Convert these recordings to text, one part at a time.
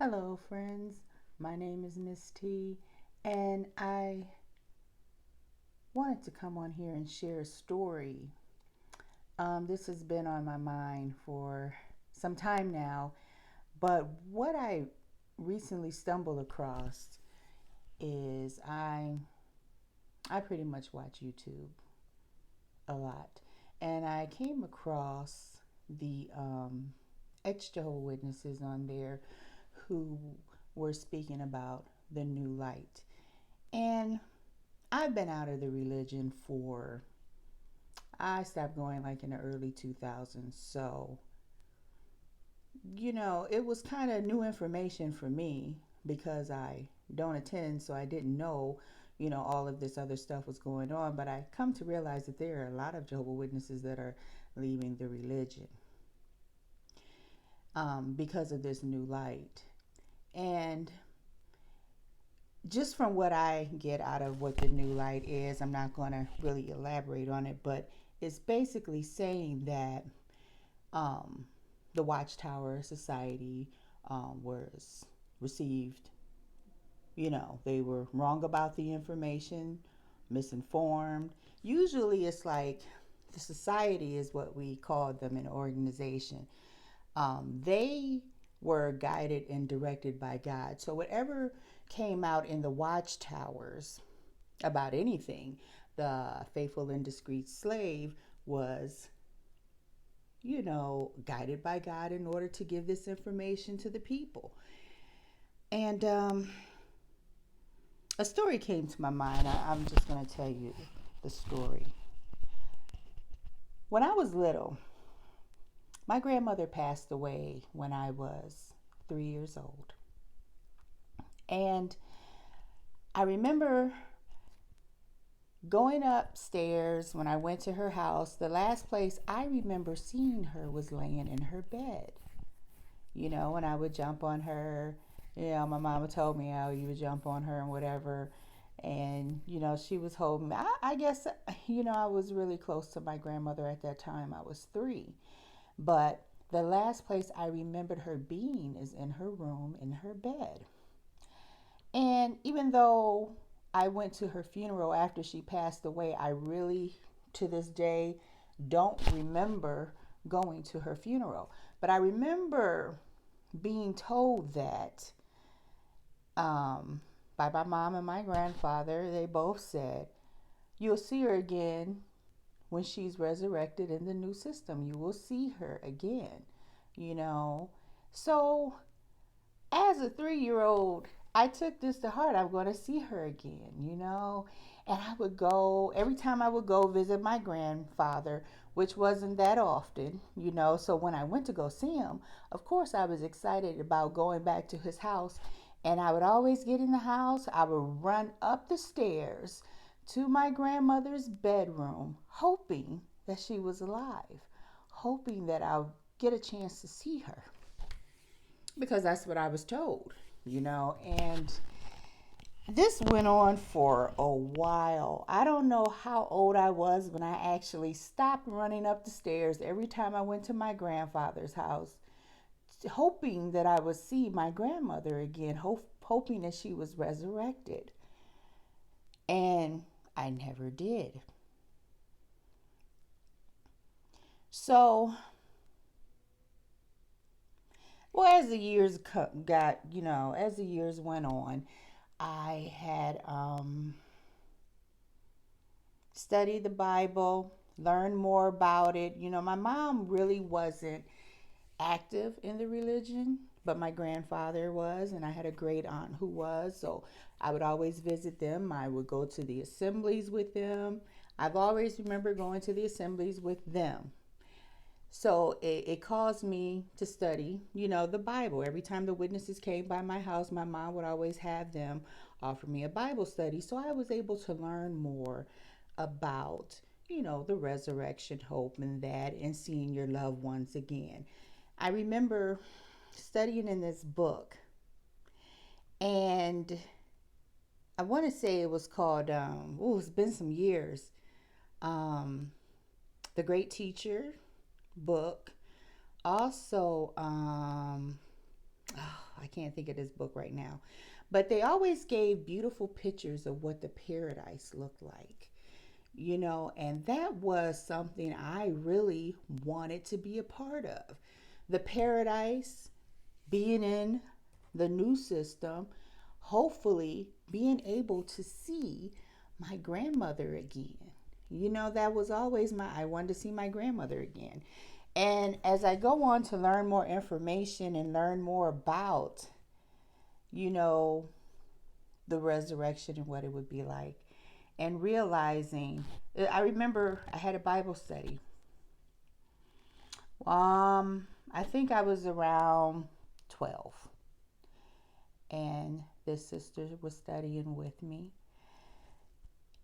Hello, friends. My name is Miss T, and I wanted to come on here and share a story. This has been on my mind for some time now, but what I recently stumbled across is I pretty much watch YouTube a lot, and I came across the XJW witnesses on there who were speaking about the new light. And I've been out of the religion I stopped going like in the early 2000s. So, it was kind of new information for me because I don't attend, so I didn't know, all of this other stuff was going on. But I come to realize that there are a lot of Jehovah's Witnesses that are leaving the religion because of this new light. And just from what I get out of what the new light is, I'm not going to really elaborate on it, but it's basically saying that um, the Watchtower Society was received, they were wrong about the information, misinformed. Usually it's like the society is what we call them, an organization. They were guided and directed by God. So whatever came out in the watchtowers about anything, the faithful and discreet slave was, guided by God in order to give this information to the people. And a story came to my mind. I'm just going to tell you the story. When I was little, my grandmother passed away when I was 3 years old. And I remember going upstairs when I went to her house. The last place I remember seeing her was laying in her bed. When I would jump on her, my mama told me how you would jump on her and whatever. And, she was holding me. I guess, I was really close to my grandmother at that time. I was 3. But the last place I remembered her being is in her room, in her bed. And even though I went to her funeral after she passed away, I really, to this day, don't remember going to her funeral. But I remember being told that by my mom and my grandfather. They both said, "You'll see her again when she's resurrected in the new system. You will see her again." You know, so as a 3-year-old, I took this to heart. I'm going to see her again. And I would go, every time I would go visit my grandfather, which wasn't that often. So when I went to go see him, of course, I was excited about going back to his house. And I would always get in the house, I would run up the stairs to my grandmother's bedroom, hoping that she was alive, hoping that I'll get a chance to see her because that's what I was told. And this went on for a while. I don't know how old I was when I actually stopped running up the stairs every time I went to my grandfather's house, hoping that I would see my grandmother again, hoping that she was resurrected. And I never did. So, well, as the years as the years went on, I had studied the Bible, learned more about it. My mom really wasn't active in the religion, but my grandfather was, and I had a great aunt who was. So I would always visit them. I would go to the assemblies with them. I've always remembered going to the assemblies with them. So it caused me to study, the Bible. Every time the witnesses came by my house, my mom would always have them offer me a Bible study. So I was able to learn more about, the resurrection, hope, and that, and seeing your loved ones again. I remember studying in this book, and I want to say it was called, it's been some years, um, The Great Teacher book. Also, I can't think of this book right now. But they always gave beautiful pictures of what the paradise looked like, and that was something I really wanted to be a part of. The paradise, being in the new system, hopefully being able to see my grandmother again. That was always I wanted to see my grandmother again. And as I go on to learn more information and learn more about, you know, the resurrection and what it would be like, and realizing, I remember I had a Bible study. I think I was around 12, and this sister was studying with me,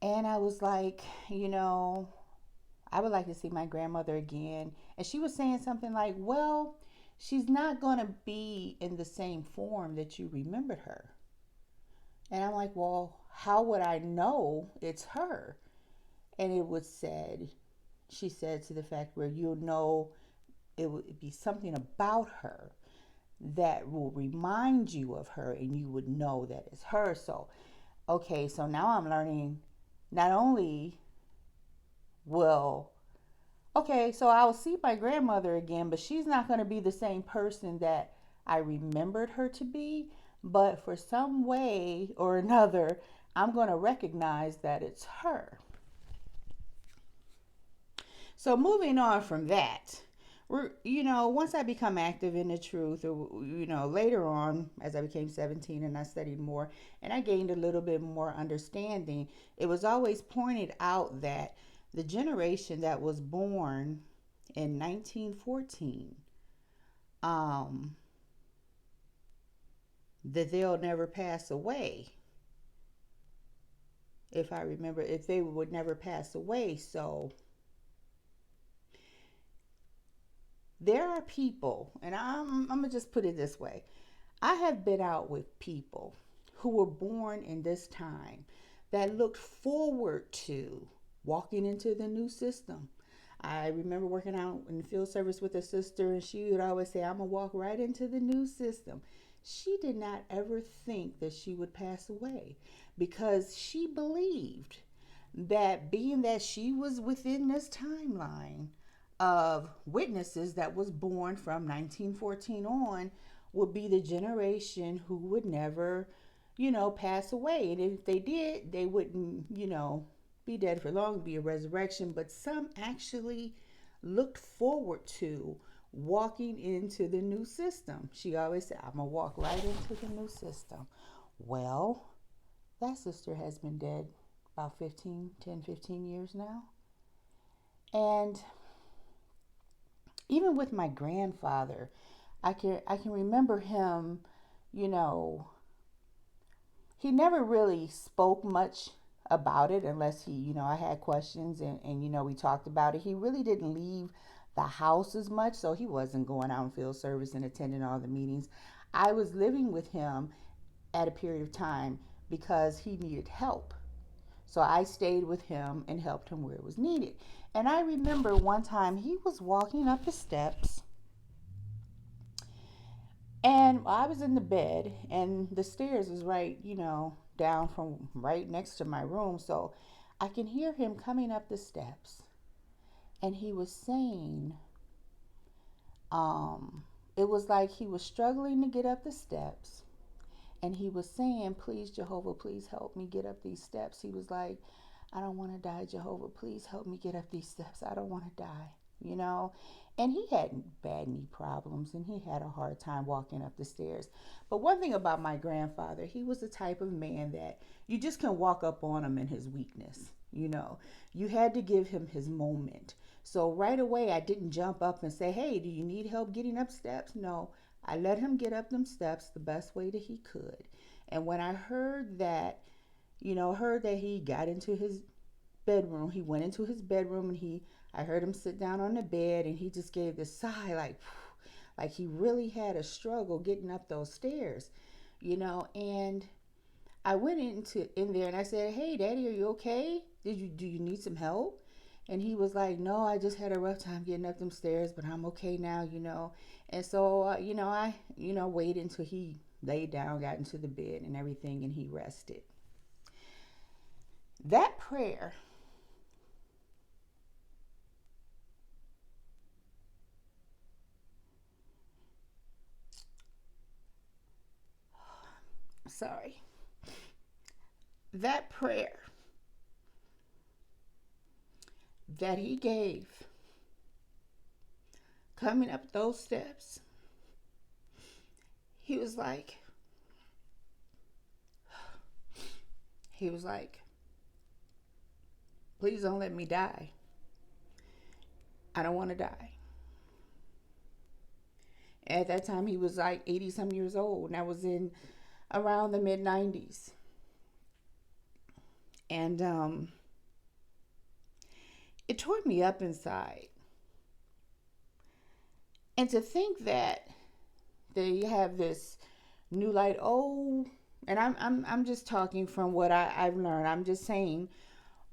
and I was like, I would like to see my grandmother again. And she was saying something like, well, she's not going to be in the same form that you remembered her. And I'm like, well, how would I know it's her? And she said to the fact where you'll know it would be something about her that will remind you of her, and you would know that it's her. So, okay, so now I'm learning not only so I will see my grandmother again, but she's not going to be the same person that I remembered her to be. But for some way or another, I'm going to recognize that it's her. So moving on from that, once I become active in the truth, or, later on, as I became 17 and I studied more and I gained a little bit more understanding, it was always pointed out that the generation that was born in 1914, that they'll never pass away. If I remember, if they would never pass away. So there are people, and I'm going to just put it this way. I have been out with people who were born in this time that looked forward to walking into the new system. I remember working out in field service with a sister, and she would always say, I'm going to walk right into the new system. She did not ever think that she would pass away, because she believed that being that she was within this timeline of witnesses that was born from 1914 on would be the generation who would never, pass away. And if they did, they wouldn't, be dead for long, be a resurrection. But some actually looked forward to walking into the new system. She always said, I'm going to walk right into the new system. Well, that sister has been dead about 10, 15 years now. And even with my grandfather, I can remember him, he never really spoke much about it unless I had questions and we talked about it. He really didn't leave the house as much, so he wasn't going out in field service and attending all the meetings. I was living with him at a period of time because he needed help. So I stayed with him and helped him where it was needed. And I remember one time he was walking up the steps, and I was in the bed, and the stairs was right, down from right next to my room. So I can hear him coming up the steps. And he was saying, it was like he was struggling to get up the steps. And he was saying, please, Jehovah, please help me get up these steps. He was like, I don't want to die, Jehovah. Please help me get up these steps. I don't want to die, And he had bad knee problems, and he had a hard time walking up the stairs. But one thing about my grandfather, he was the type of man that you just can walk up on him in his weakness. You had to give him his moment. So right away, I didn't jump up and say, hey, do you need help getting up steps? No, I let him get up them steps the best way that he could. And when I heard that, he got into his bedroom, he went into his bedroom, and I heard him sit down on the bed, and he just gave this sigh, like he really had a struggle getting up those stairs, and I went in there and I said, hey, Daddy, are you okay? Do you need some help? And he was like, no, I just had a rough time getting up them stairs, but I'm okay now, And so, I waited until he laid down, got into the bed and everything, and he rested. That prayer sorry, that prayer that he gave coming up those steps, he was like, please don't let me die. I don't want to die. At that time, he was like 80 some years old, and that was in around the mid 90s. And it tore me up inside. And to think that they have this new light, and I'm just talking from what I've learned. I'm just saying,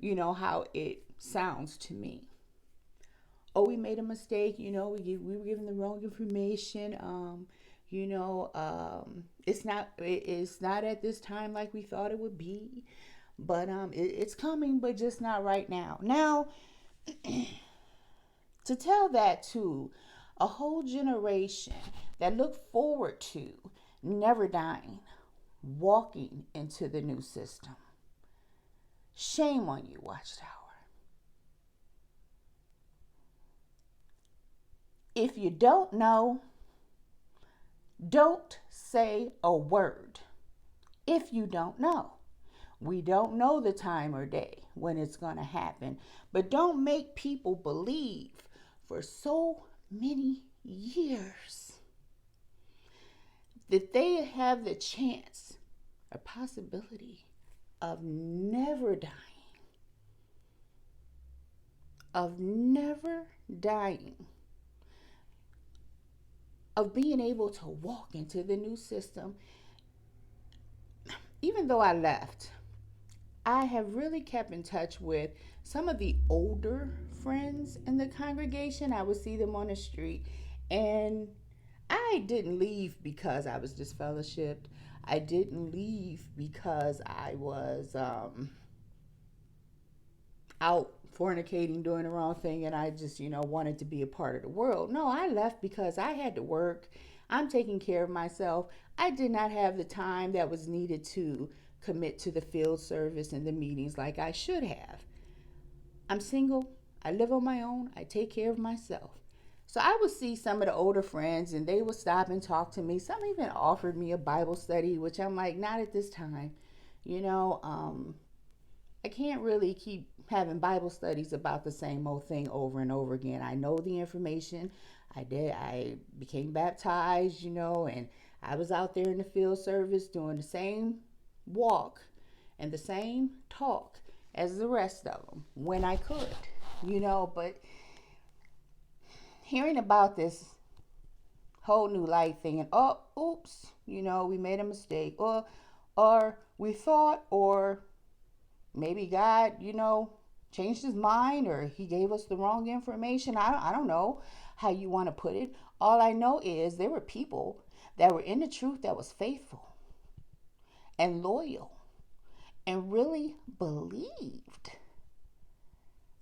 how it sounds to me. Oh, we made a mistake. We were given the wrong information. It's not at this time like we thought it would be, but it's coming, but just not right now. Now, to tell that to a whole generation that look forward to never dying, walking into the new system. Shame on you, Watchtower. If you don't know, don't say a word. If you don't know. We don't know the time or day when it's going to happen. But don't make people believe for so many years that they have the chance or possibility of never dying. Of never dying. Of being able to walk into the new system. Even though I left, I have really kept in touch with some of the older friends in the congregation. I would see them on the street, and I didn't leave because I was disfellowshipped. I didn't leave because I was out fornicating, doing the wrong thing, and I just, wanted to be a part of the world. No, I left because I had to work. I'm taking care of myself. I did not have the time that was needed to commit to the field service and the meetings like I should have. I'm single. I live on my own. I take care of myself. So I would see some of the older friends, and they would stop and talk to me. Some even offered me a Bible study, which I'm like, not at this time. I can't really keep having Bible studies about the same old thing over and over again. I know the information. I became baptized, and I was out there in the field service doing the same walk and the same talk as the rest of them when I could, but hearing about this whole new light thing and, oops, we made a mistake, or we thought, or maybe God, changed his mind, or he gave us the wrong information. I don't know how you want to put it. All I know is there were people that were in the truth that was faithful and loyal and really believed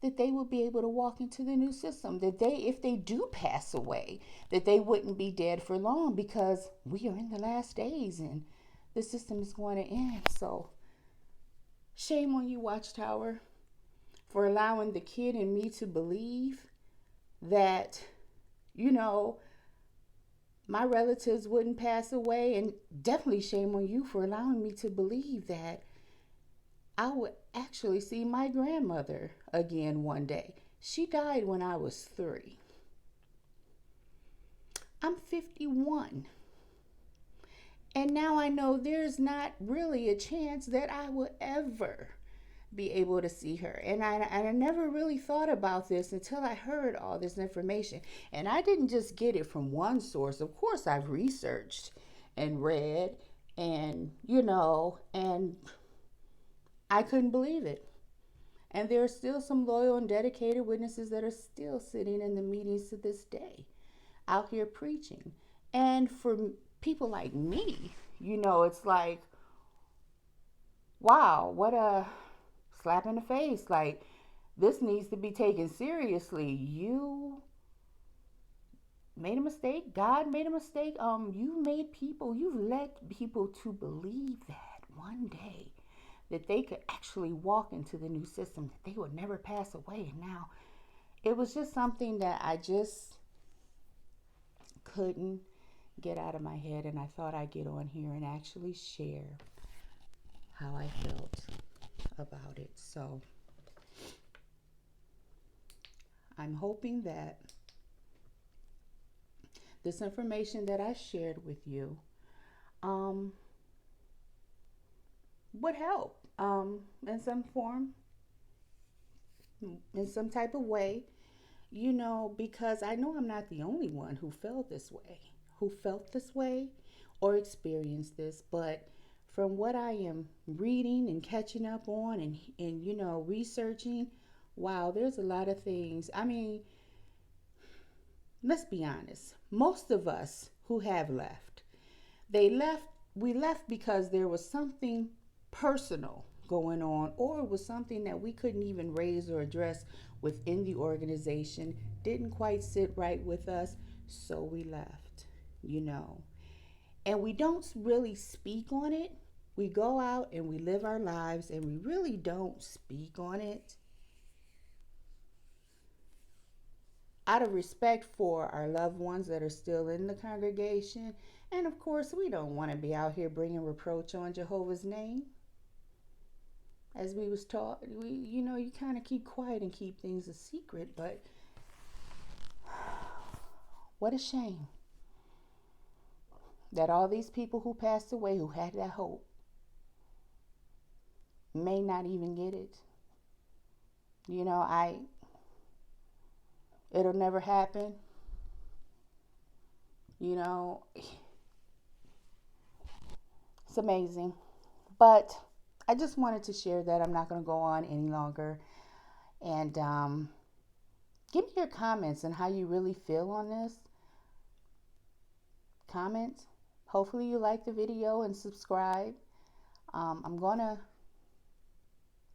that they would be able to walk into the new system, that if they do pass away, that they wouldn't be dead for long, because we are in the last days and the system is going to end. So shame on you, Watchtower, for allowing the kid in me to believe that, my relatives wouldn't pass away. And definitely shame on you for allowing me to believe that I would actually see my grandmother again one day. She died when I was 3. I'm 51. And now I know there's not really a chance that I will ever be able to see her. And I never really thought about this until I heard all this information. And I didn't just get it from one source. Of course, I've researched and read and, and I couldn't believe it. And there are still some loyal and dedicated witnesses that are still sitting in the meetings to this day, out here preaching. And for people like me, It's like, wow, what a slap in the face. Like, this needs to be taken seriously. You made a mistake. God made a mistake. You've led people to believe that one day that they could actually walk into the new system, that they would never pass away. And now it was just something that I just couldn't get out of my head. And I thought I'd get on here and actually share how I felt about it. So I'm hoping that this information that I shared with you um, would help in some form, in some type of way, because I know I'm not the only one who felt this way or experienced this, but from what I am reading and catching up on and researching, wow, there's a lot of things. I mean, let's be honest. Most of us who have left, they left, we left because there was something personal going on, or it was something that we couldn't even raise or address within the organization, didn't quite sit right with us, so we left, you know. And we don't really speak on it. We go out and we live our lives and we really don't speak on it out of respect for our loved ones that are still in the congregation. And of course, we don't want to be out here bringing reproach on Jehovah's name. As we was taught, you kind of keep quiet and keep things a secret, but what a shame that all these people who passed away, who had that hope, may not even get it. It'll never happen. It's amazing. But I just wanted to share that. I'm not going to go on any longer. And give me your comments and how you really feel on this. Comment. Hopefully you like the video and subscribe. I'm going to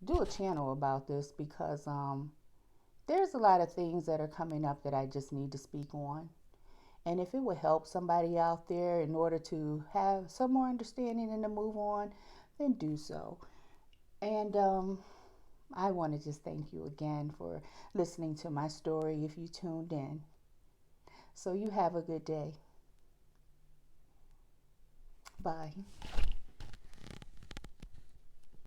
do a channel about this because there's a lot of things that are coming up that I just need to speak on. And if it would help somebody out there in order to have some more understanding and to move on, then do so. And I want to just thank you again for listening to my story if you tuned in. So you have a good day. Bye.